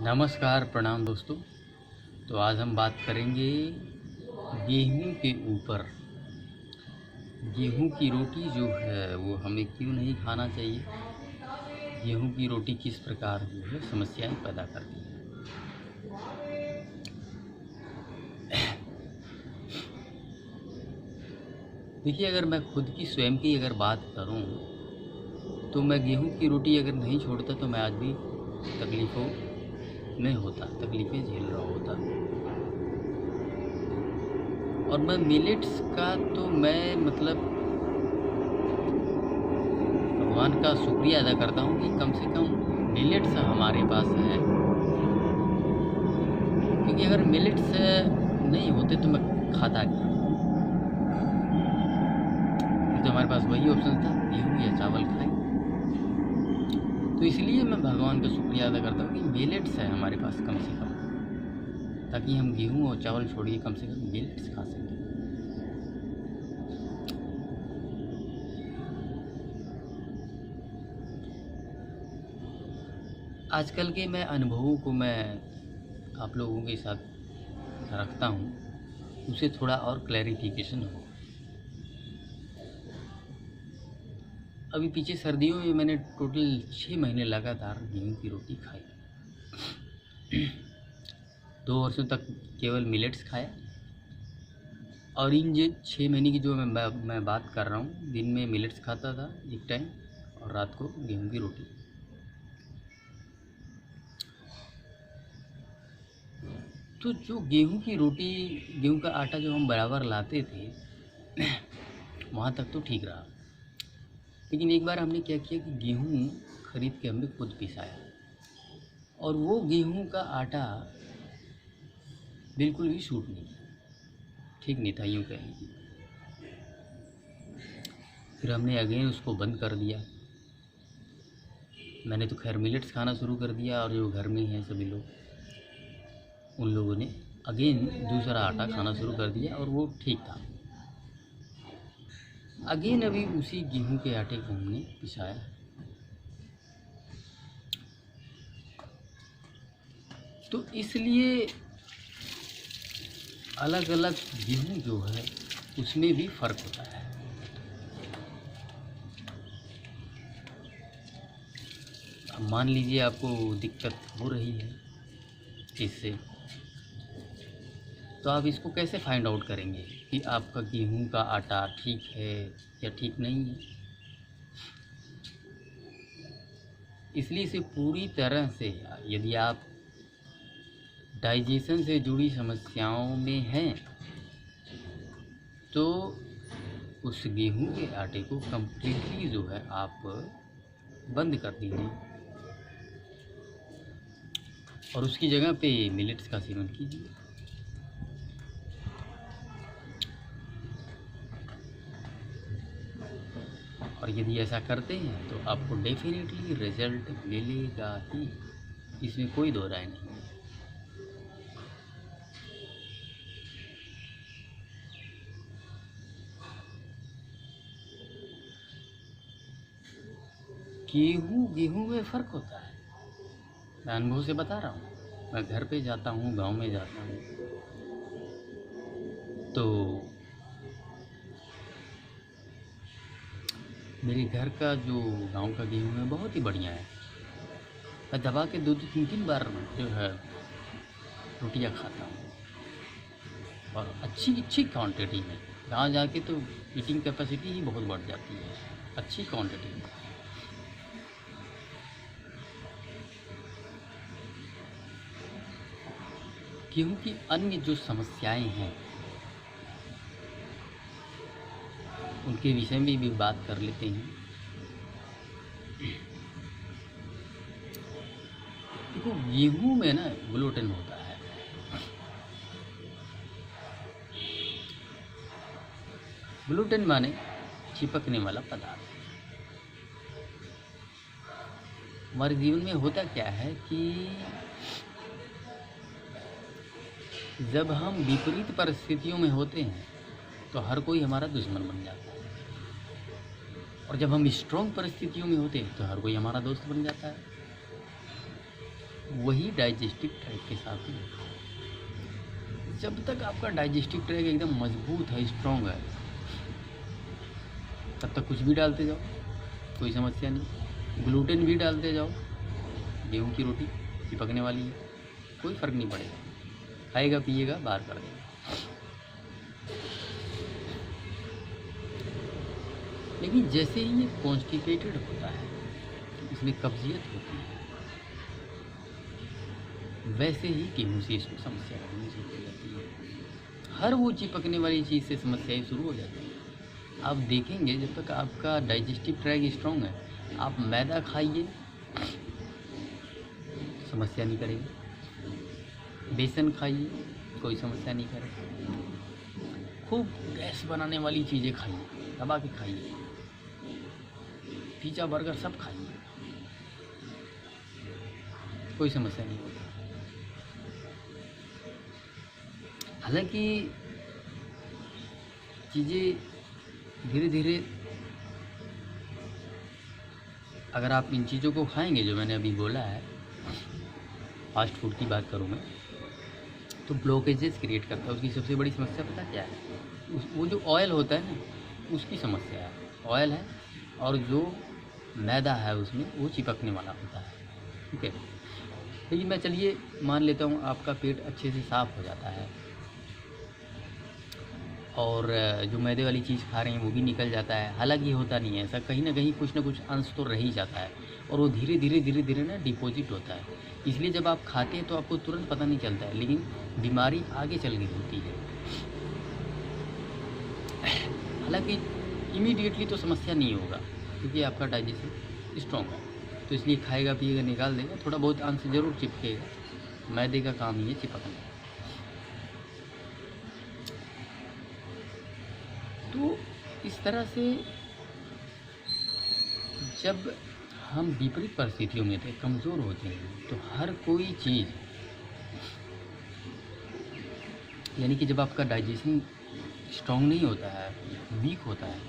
नमस्कार, प्रणाम दोस्तों। तो आज हम बात करेंगे गेहूं के ऊपर। गेहूं की रोटी जो है वो हमें क्यों नहीं खाना चाहिए, गेहूं की रोटी किस प्रकार जो है समस्याएं पैदा करती है। देखिए, अगर मैं खुद की स्वयं की अगर बात करूं तो मैं गेहूं की रोटी अगर नहीं छोड़ता तो मैं आज भी तकलीफ़ों में होता, तकलीफ़ें झेल रहा होता। और मैं मिलेट्स का तो मैं मतलब भगवान का शुक्रिया अदा करता हूँ कि कम से कम मिलेट्स हमारे पास है, क्योंकि अगर मिलेट्स नहीं होते तो मैं खाता क्या। तो हमारे पास वही ऑप्शन था, गेहूँ या चावल खाएं। तो इसलिए मैं भगवान का शुक्रिया अदा करता हूँ कि मिलेट्स है हमारे पास कम से कम, ताकि हम गेहूँ और चावल छोड़िए कम से कम मिलेट्स खा सकें। आजकल के मैं अनुभवों को मैं आप लोगों के साथ रखता हूँ, उसे थोड़ा और क्लैरिफिकेशन हो। अभी पीछे सर्दियों में मैंने टोटल 6 महीने लगातार गेहूं की रोटी खाई। 2 वर्षों तक केवल मिलेट्स खाया, और इन जो 6 महीने की जो मैं बात कर रहा हूँ, दिन में मिलेट्स खाता था एक टाइम और रात को गेहूं की रोटी। तो जो गेहूं की रोटी, गेहूं का आटा जो हम बराबर लाते थे वहाँ तक तो ठीक रहा। लेकिन एक बार हमने क्या किया कि गेहूं खरीद के हमने खुद पिसाया, और वो गेहूं का आटा बिल्कुल भी सूट नहीं किया, ठीक नहीं था, यूँ कह लीजिए। फिर हमने अगेन उसको बंद कर दिया। मैंने तो खैर मिलेट्स खाना शुरू कर दिया, और जो घर में हैं सभी लोग, उन लोगों ने अगेन दूसरा आटा खाना शुरू कर दिया, और वो ठीक था। अगेन अभी उसी गेहूं के आटे को हमने पिसाया। तो इसलिए अलग अलग गेहूं जो है उसमें भी फ़र्क होता है। अब मान लीजिए आपको दिक्कत हो रही है इससे, तो आप इसको कैसे फाइंड आउट करेंगे कि आपका गेहूं का आटा ठीक है या ठीक नहीं है। इसलिए इसे पूरी तरह से, यदि आप डाइजेशन से जुड़ी समस्याओं में हैं तो उस गेहूं के आटे को कम्प्लीटली जो है आप बंद कर दीजिए, और उसकी जगह पे मिलेट्स का सेवन कीजिए। और यदि ऐसा करते हैं तो आपको डेफिनेटली रिजल्ट मिलेगा ही, इसमें कोई दो राय नहीं है। गेहूं में फ़र्क होता है, मैं अनुभव से बता रहा हूँ। मैं घर पे जाता हूँ, गांव में जाता हूँ, तो मेरे घर का जो गांव का गेहूं है बहुत ही बढ़िया है। मैं दबा के 2-3 बार जो है रोटियां खाता हूँ, और अच्छी क्वांटिटी में। गाँव जाके तो ईटिंग कैपेसिटी ही बहुत बढ़ जाती है, अच्छी क्वांटिटी में। गेहूं की अन्य जो समस्याएं हैं उनके विषय में भी बात कर लेते हैं। देखो, गेहूं में ना ग्लूटेन होता है। ग्लूटेन माने चिपकने वाला पदार्थ। हमारे जीवन में होता क्या है कि जब हम विपरीत परिस्थितियों में होते हैं तो हर कोई हमारा दुश्मन बन जाता है। और जब हम स्ट्रॉन्ग परिस्थितियों में होते हैं तो हर कोई हमारा दोस्त बन जाता है। वही डाइजेस्टिव ट्रैक के साथ ही, जब तक आपका डाइजेस्टिव ट्रैक एकदम मजबूत है, स्ट्रॉन्ग है, तब तक कुछ भी डालते जाओ, कोई समस्या नहीं। ग्लूटेन भी डालते जाओ, गेहूं की रोटी चिपकने वाली है, कोई फ़र्क नहीं पड़ेगा, खाएगा पिएगा बाहर कर देगा। लेकिन जैसे ही ये कॉन्स्टिपेटेड होता है, इसमें कब्जियत होती है, वैसे ही गेहूँ से इसको समस्या होनी शुरू हो जाती है। हर वो चिपकने वाली चीज़ से समस्याएं शुरू हो जाती हैं। आप देखेंगे जब तक आपका डाइजेस्टिव ट्रैक स्ट्रॉन्ग है, आप मैदा खाइए समस्या नहीं करेगी, बेसन खाइए कोई समस्या नहीं करेगी, खूब गैस बनाने वाली चीज़ें खाइए, दबा के खाइए, पिज़्ज़ा बर्गर सब खाइए, कोई समस्या नहीं होगी। हालांकि चीज़ें धीरे धीरे, अगर आप इन चीज़ों को खाएंगे जो मैंने अभी बोला है, फास्ट फूड की बात करूँ मैं, तो ब्लॉकेजेस क्रिएट करता है। उसकी सबसे बड़ी समस्या पता क्या है? वो जो ऑयल होता है ना, उसकी समस्या है। ऑयल है और जो मैदा है उसमें वो चिपकने वाला होता है, ठीक है। लेकिन मैं चलिए मान लेता हूँ आपका पेट अच्छे से साफ़ हो जाता है और जो मैदे वाली चीज़ खा रहे हैं वो भी निकल जाता है। हालांकि होता नहीं है ऐसा, कहीं ना कहीं कुछ ना कुछ अंश तो रह ही जाता है और वो धीरे धीरे ना डिपॉजिट होता है। इसलिए जब आप खाते हैं तो आपको तुरंत पता नहीं चलता है, लेकिन बीमारी आगे चल गई होती है। हालांकि इमीडिएटली तो समस्या नहीं होगा क्योंकि आपका डाइजेशन स्ट्रॉन्ग है, तो इसलिए खाएगा पिएगा निकाल देगा, थोड़ा बहुत अंश ज़रूर चिपकेगा। मैदे का काम ही है चिपकना। तो इस तरह से जब हम विपरीत परिस्थितियों में थे, कमज़ोर होते हैं, तो हर कोई चीज़, यानी कि जब आपका डाइजेशन स्ट्रॉन्ग नहीं होता है, वीक होता है,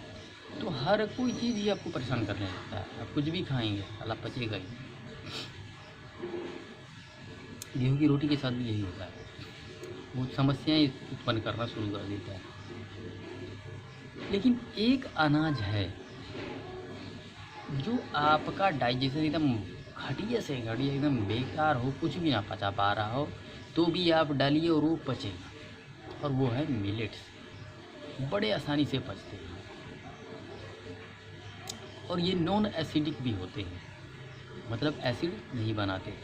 तो हर कोई चीज़ ही आपको परेशान करने लगता है। आप कुछ भी खाएंगे साला पचेगा ही। गेहूँ की रोटी के साथ भी यही होता है, वो समस्याएं उत्पन्न करना शुरू कर देता है। लेकिन एक अनाज है जो आपका डाइजेशन एकदम घटिया से घटिया, एकदम बेकार हो, कुछ भी ना पचा पा रहा हो, तो भी आप डालिए और वो पचेगा, और वो है मिलेट्स। बड़े आसानी से पचते हैं और ये नॉन एसिडिक भी होते हैं, मतलब एसिड नहीं बनाते।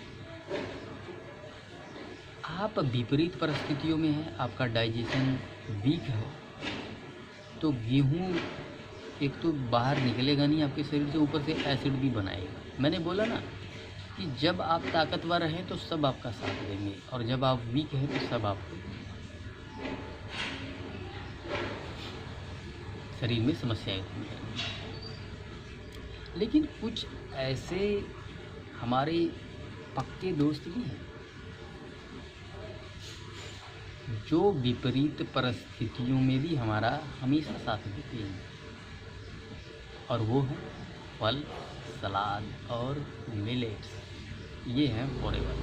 आप विपरीत परिस्थितियों में हैं, आपका डाइजेशन वीक है, तो गेहूँ एक तो बाहर निकलेगा नहीं आपके शरीर से, ऊपर से एसिड भी बनाएगा। मैंने बोला ना कि जब आप ताकतवर हैं तो सब आपका साथ देंगे, और जब आप वीक हैं तो सब आपको शरीर में समस्याएं उत्पन्न करेंगी। लेकिन कुछ ऐसे हमारे पक्के दोस्त भी हैं जो विपरीत परिस्थितियों में भी हमारा हमेशा साथ देते हैं, और वो है फल, सलाद और मिलेट्स। ये हैं फॉरएवर,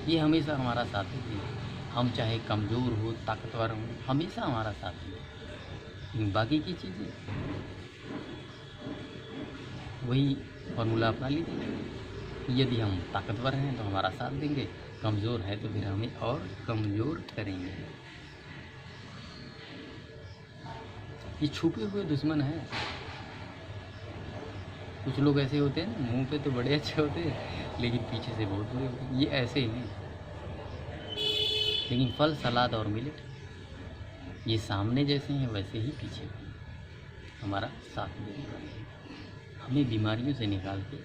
ये हमेशा हमारा साथ देते हैं। हम चाहे कमज़ोर हो ताकतवर हो, हमेशा हमारा साथ देते। बाकी की चीज़ें वही फॉर्मूला अपना लीजिए। यदि हम ताकतवर हैं तो हमारा साथ देंगे, कमज़ोर है तो फिर हमें और कमज़ोर करेंगे। ये छुपे हुए दुश्मन हैं। कुछ लोग ऐसे होते हैं, मुंह पे तो बड़े अच्छे होते हैं लेकिन पीछे से बहुत बुरे होते हैं। ये ऐसे ही हैं। लेकिन फल, सलाद और मिलेट ये सामने जैसे हैं वैसे ही पीछे भी हमारा साथ देने वाले हैं, हमें बीमारियों से निकाल के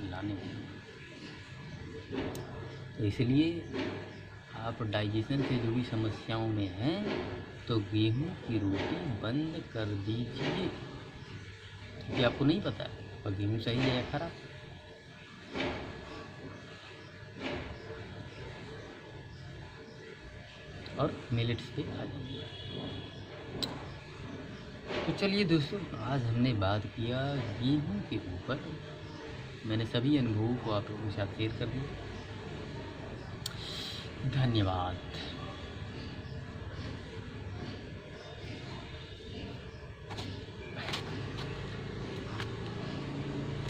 लाने वाले। तो इसलिए आप डाइजेशन से जुड़ी समस्याओं में हैं तो गेहूं की रोटी बंद कर दीजिए, क्योंकि आपको नहीं पता है और गेहूं सही है या खराब। और मिलेट्स पे आ जाइए। तो चलिए दोस्तों, आज हमने बात किया गेहूँ के ऊपर। मैंने सभी अनुभवों को आप लोगों के साथ शेयर कर दिया। धन्यवाद।